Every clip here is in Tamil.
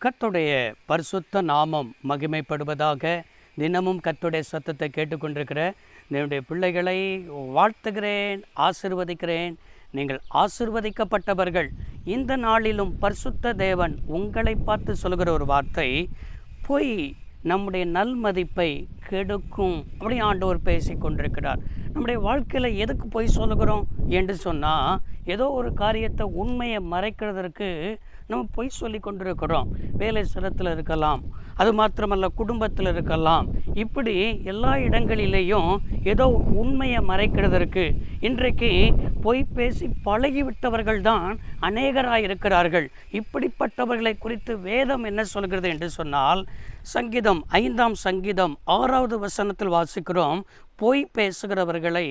கர்த்தருடைய பரிசுத்த நாமம் மகிமைப்படுவதாக. தினமும் கர்த்தருடைய சத்தத்தை கேட்டுக்கொண்டிருக்கிற என்னுடைய பிள்ளைகளை வாழ்த்துகிறேன், ஆசிர்வதிக்கிறேன். நீங்கள் ஆசிர்வதிக்கப்பட்டவர்கள். இந்த நாளிலும் பரிசுத்த தேவன் உங்களை பார்த்து சொல்கிற ஒரு வார்த்தை, பொய் நம்முடைய நல்மதிப்பை கெடுக்கும் அப்படி ஆண்டவர் பேசி கொண்டிருக்கிறார். நம்முடைய வாழ்க்கையில் எதுக்கு பொய் சொல்லுகிறோம் என்று சொன்னால், ஏதோ ஒரு காரியத்தை உண்மையை மறைக்கிறதற்கு நம்ம பொய் சொல்லி கொண்டிருக்கிறோம். வேலை ஸ்தலத்தில் இருக்கலாம், அது மாத்திரமல்ல குடும்பத்தில் இருக்கலாம். இப்படி எல்லா இடங்களிலேயும் ஏதோ உண்மையை மறைக்கிறதற்கு இன்றைக்கு பொய் பேசி பழகிவிட்டவர்கள் தான் அநேகராக இருக்கிறார்கள். இப்படிப்பட்டவர்களை குறித்து வேதம் என்ன சொல்கிறது என்று சொன்னால், சங்கீதம் 5ஆம் சங்கீதம் 6வது வசனத்தில் வாசிக்கிறோம், பொய் பேசுகிறவர்களை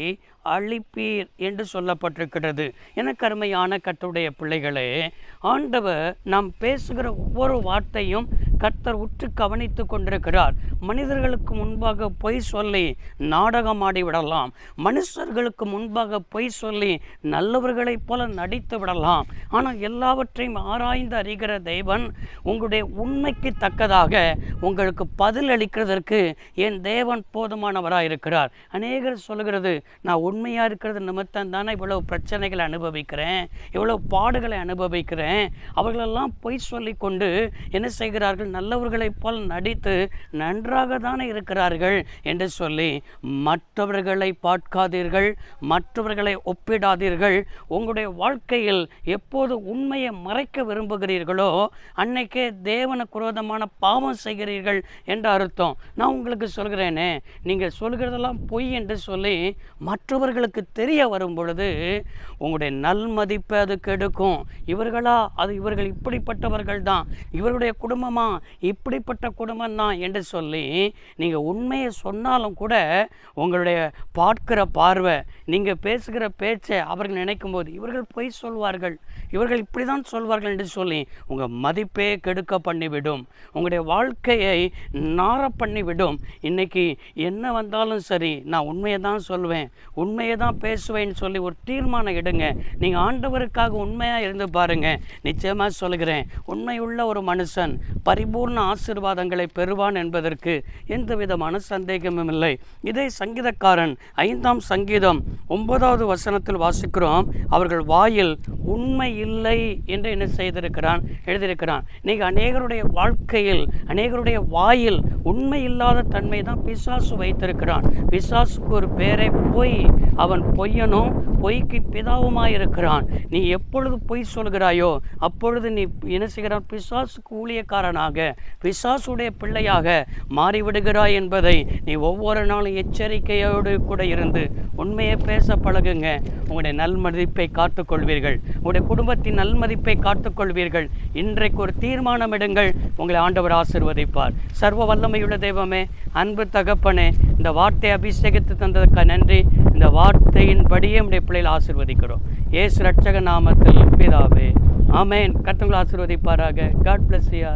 அழிப்பீர் என்று சொல்லப்பட்டிருக்கிறது. எனக்கு அருமையான கர்த்தருடைய பிள்ளைகளே, ஆண்டவர் நாம் பேசுகிற ஒவ்வொரு வார்த்தையும் கர்த்தர் உற்று கவனித்து கொண்டிருக்கிறார். மனிதர்களுக்கு முன்பாக பொய் சொல்லி நாடகமாடி விடலாம், மனுஷர்களுக்கு முன்பாக பொய் சொல்லி நல்லவர்களைப் போல நடித்து விடலாம். ஆனால் எல்லாவற்றையும் ஆராய்ந்து அறிகிற தேவன் உங்களுடைய உண்மைக்கு தக்கதாக உங்களுக்கு பதில் அளிக்கிறதற்கு என் தேவன் போதுமானவராக இருக்கிறார். அநேகர் சொல்கிறது, நான் உண்மையாக இருக்கிறது நிமித்தம் தானே இவ்வளவு பிரச்சனைகளை அனுபவிக்கிறேன், இவ்வளவு பாடுகளை அனுபவிக்கிறேன். அவர்களெல்லாம் பொய் சொல்லி கொண்டு என்ன செய்கிறார்கள், நல்லவர்களைப் போல் நடித்து நன்றாக தானே இருக்கிறார்கள் என்று சொல்லி மற்றவர்களை பார்க்காதீர்கள், மற்றவர்களை ஒப்பிடாதீர்கள். உங்களுடைய வாழ்க்கையில் எப்போது உண்மையை மறைக்க விரும்புகிறீர்களோ அன்னைக்கே தேவனுக்கு விரோதமான பாவம் செய்கிறீர்கள் என்ற அர்த்தம். நான் உங்களுக்கு சொல்கிறேனே, நீங்கள் சொல்கிறதெல்லாம் பொய் என்று சொல்லி மற்றவர்களுக்கு தெரிய வரும் பொழுது உங்களுடைய நல்மதிப்பை அது கெடுக்கும். இவர்களா, அது இவர்கள் இப்படிப்பட்டவர்கள் தான், இவருடைய குடும்பமா இப்படிப்பட்ட குடும்பம் தான் என்று சொல்லி நீங்கள் உண்மையை சொன்னாலும் கூட உங்களுடைய பார்க்கிற பார்வை, நீங்கள் பேசுகிற பேச்சை அவர்கள் நினைக்கும் போது இவர்கள் பொய் சொல்வார்கள், இவர்கள் இப்படி தான் சொல்வார்கள் என்று சொல்லி உங்கள் மதிப்பே கெடுக்க பண்ணிவிடும், உங்களுடைய வாழ்க்கையை நார பண்ணிவிடும். இன்னைக்கு என்ன வந்தாலும் சரி, நான் உண்மையை தான் சொல்வேன், உண்மையை தான் பேசுவேன்னு சொல்லி ஒரு தீர்மானம் எடுங்க. நீங்கள் ஆண்டவருக்காக உண்மையாக இருந்து பாருங்க. நிச்சயமாக சொல்கிறேன், உண்மையுள்ள ஒரு மனுஷன் பரிபூர்ண ஆசீர்வாதங்களை பெறுவான் என்பதற்கு எந்த விதமான சந்தேகமும் இல்லை. இதே சங்கீதக்காரன் 5ஆம் சங்கீதம் 9வது வசனத்தில் வாசிக்கிறோம், அவர்கள் வாயில் உண்மை இல்லை என்று என்ன செய்திருக்கிறான், எழுதியிருக்கிறான். நீங்கள் அநேகருடைய வாழ்க்கையில், அநேகருடைய வாயில் உண்மை இல்லாத தன்மை தான் பிசாசு வைத்திருக்கிறான். பிசாசுக்கு ஒரு பேரை பொய். அவன் பொய்யனும் பொய்க்கு பிதாவுமாயிருக்கிறான். நீ எப்பொழுது பொய் சொல்கிறாயோ அப்பொழுது நீ என்ன செய்கிறான், பிசாசுக்கு ஊழியக்காரனாக, பிசாசுடைய பிள்ளையாக மாறிவிடுகிறாய் என்பதை நீ ஒவ்வொரு நாளும் எச்சரிக்கையோடு கூட இருந்து உண்மையை பேச பழகுங்க. உங்களுடைய நல்மதிப்பை காத்துக்கொள்வீர்கள், உங்களுடைய குடும்பத்தின் நல்மதிப்பை காத்துக்கொள்வீர்கள். இன்றைக்கு ஒரு தீர்மானம் எடுங்கள், உங்களை ஆண்டவர் ஆசீர்வதிப்பார். சர்வ வல்லமையுள்ள தெய்வமே, அன்பு தகப்பனே, இந்த வார்த்தை அபிஷேகித்து தந்ததற்கு நன்றி. இந்த வார்த்தையின்படியே நம்முடைய பிள்ளைகளை ஆசீர்வதிக்கிறோம். இயேசு ரட்சக நாமத்தில் பிதாவே, ஆமென். கர்த்தர் உங்களை ஆசீர்வதிப்பாராக. God bless you.